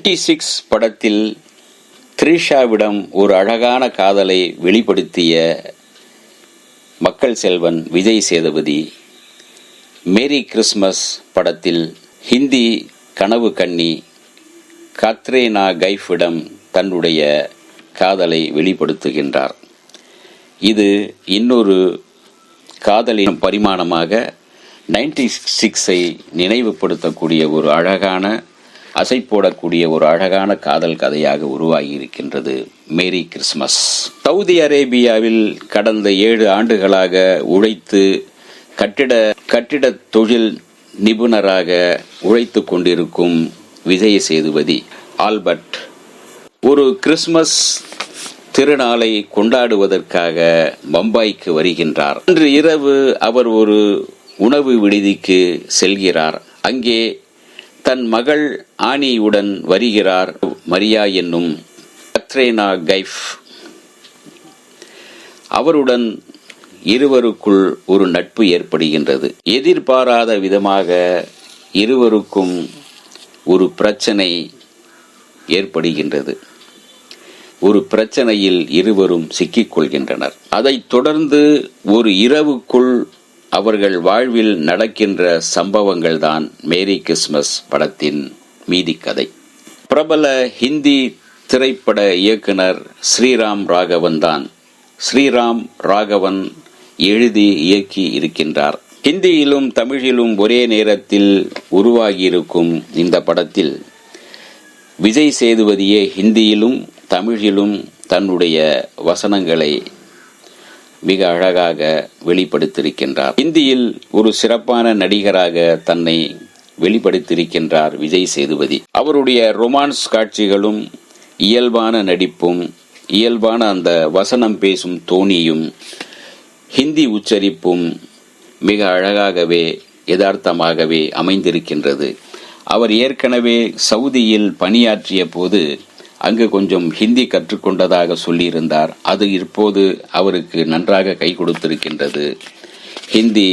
96 படத்தில் த்ரிஷாவிடம் ஒரு அழகான காதலை வெளிப்படுத்திய மக்கள் செல்வன் விஜய் சேதுபதி மேரி கிறிஸ்மஸ் படத்தில் ஹிந்தி கனவு கன்னி கத்ரீனா கைஃபிடம் தன்னுடைய காதலை வெளிப்படுத்துகின்றார். இது இன்னொரு காதலின் பரிமாணமாக 96ஐ நினைவுபடுத்தக்கூடிய ஒரு அழகான அசை போடக்கூடிய ஒரு அழகான காதல் கதையாக உருவாகி இருக்கின்றது மேரி கிறிஸ்மஸ். சவுதி அரேபியாவில் கடந்த 7 ஆண்டுகளாக உழைத்து கட்டிட தொழில் நிபுணராக உழைத்து கொண்டிருக்கும் விஜய் சேதுபதி ஆல்பர்ட் ஒரு கிறிஸ்மஸ் திருநாளை கொண்டாடுவதற்காக பம்பாய்க்கு வருகின்றார். அன்று இரவு அவர் ஒரு உணவு விடுதிக்கு செல்கிறார். அங்கே தன் மகள் ஆனியுடன் வருகிறார். மரியா என்னும் கத்ரீனா கைஃப். அவருடன் இருவருக்குள் ஒரு நட்பு ஏற்படுகின்றது. எதிர்பாராத விதமாக இருவருக்கும் ஒரு பிரச்சனை ஏற்படுகின்றது. ஒரு பிரச்சனையில் இருவரும் சிக்கிக்கொள்கின்றனர். அதைத் தொடர்ந்து ஒரு இரவுக்குள் அவர்கள் வாழ்வில் நடக்கின்ற சம்பவங்கள் தான் மேரி கிறிஸ்மஸ் படத்தின் மீதி கதை. பிரபல ஹிந்தி திரைப்பட இயக்குனர் ஸ்ரீராம் ராகவன் தான். ஸ்ரீராம் ராகவன் எழுதி இயக்கி இருக்கின்றார். ஹிந்தியிலும் தமிழிலும் ஒரே நேரத்தில் உருவாகியிருக்கும் இந்த படத்தில் விஜய் சேதுபதியே ஹிந்தியிலும் தமிழிலும் தன்னுடைய வசனங்களை மிக அழகாக வெளிப்படுத்தியிருக்கின்றார். ஹிந்தியில் ஒரு சிறப்பான நடிகராக தன்னை வெளிப்படுத்தியிருக்கின்றார் விஜய் சேதுபதி. அவருடைய ரொமான்ஸ் காட்சிகளும் இயல்பான நடிப்பும் இயல்பான அந்த வசனம் பேசும் தோணியும் ஹிந்தி உச்சரிப்பும் மிக அழகாகவே யதார்த்தமாகவே அமைந்திருக்கின்றது. அவர் ஏற்கனவே சவுதியில் பணியாற்றிய போது அங்கு கொஞ்சம் ஹிந்தி கற்றுக்கொண்டதாக சொல்லியிருந்தார். அது இப்போது அவருக்கு நன்றாக கை கொடுத்திருக்கின்றது. ஹிந்தி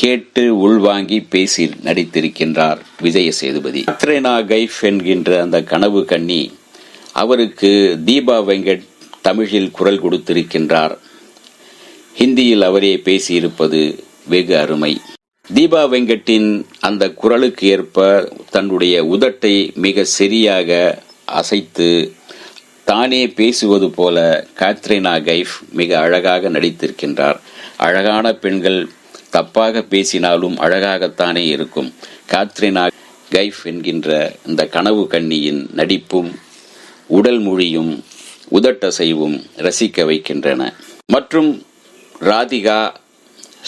கேட்டு உள்வாங்கி பேசி நடித்திருக்கின்றார் விஜய சேதுபதி. கத்ரீனா கைஃப் என்கின்ற அந்த கனவு கன்னி, அவருக்கு தீபா வெங்கட் தமிழில் குரல் கொடுத்திருக்கின்றார். ஹிந்தியில் அவரே பேசியிருப்பது வெகு அருமை. தீபா வெங்கட்டின் அந்த குரலுக்கு ஏற்ப தன்னுடைய உதட்டை மிக சரியாக அசைத்து தானே பேசுவது போல கத்ரீனா கைஃப் மிக அழகாக நடித்திருக்கின்றார். அழகான பெண்கள் தப்பாக பேசினாலும் அழகாகத்தானே இருக்கும். கத்ரீனா கைஃப் என்கின்ற இந்த கனவு கன்னியின் நடிப்பும் உடல் மொழியும் உதட்டசைவும் ரசிக்க வைக்கின்றன. மற்றும் ராதிகா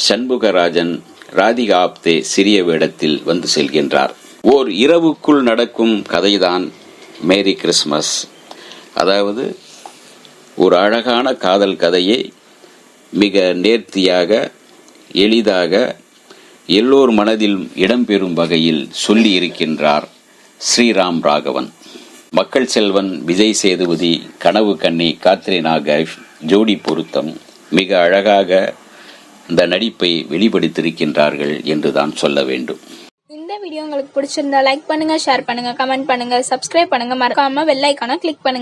சண்முகராஜன் ராதிகா ஆப்தே சிறிய வேடத்தில் வந்து செல்கின்றார். ஓர் இரவுக்குள் நடக்கும் கதைதான் மேரி கிறிஸ்மஸ். அதாவது ஒரு அழகான காதல் கதையை மிக நேர்த்தியாக எளிதாக எல்லோர் மனதில் இடம்பெறும் வகையில் சொல்லி இருக்கின்றார் ஸ்ரீராம் ராகவன். மக்கள் செல்வன் விஜய் சேதுபதி கனவு கன்னி கத்ரீனா கைஃப் ஜோடி பொருத்தம் மிக அழகாக இந்த நடிப்பை வெளிப்படுத்தியிருக்கின்றார்கள் என்றுதான் சொல்ல வேண்டும். இந்த வீடியோ உங்களுக்கு பிடிச்சிருந்தா லைக் பண்ணுங்க, ஷேர் பண்ணுங்க, கமெண்ட் பண்ணுங்க, சப்ஸ்கிரைப் பண்ணுங்க, மறக்காம பெல் ஐகானை கிளிக் பண்ணுங்க.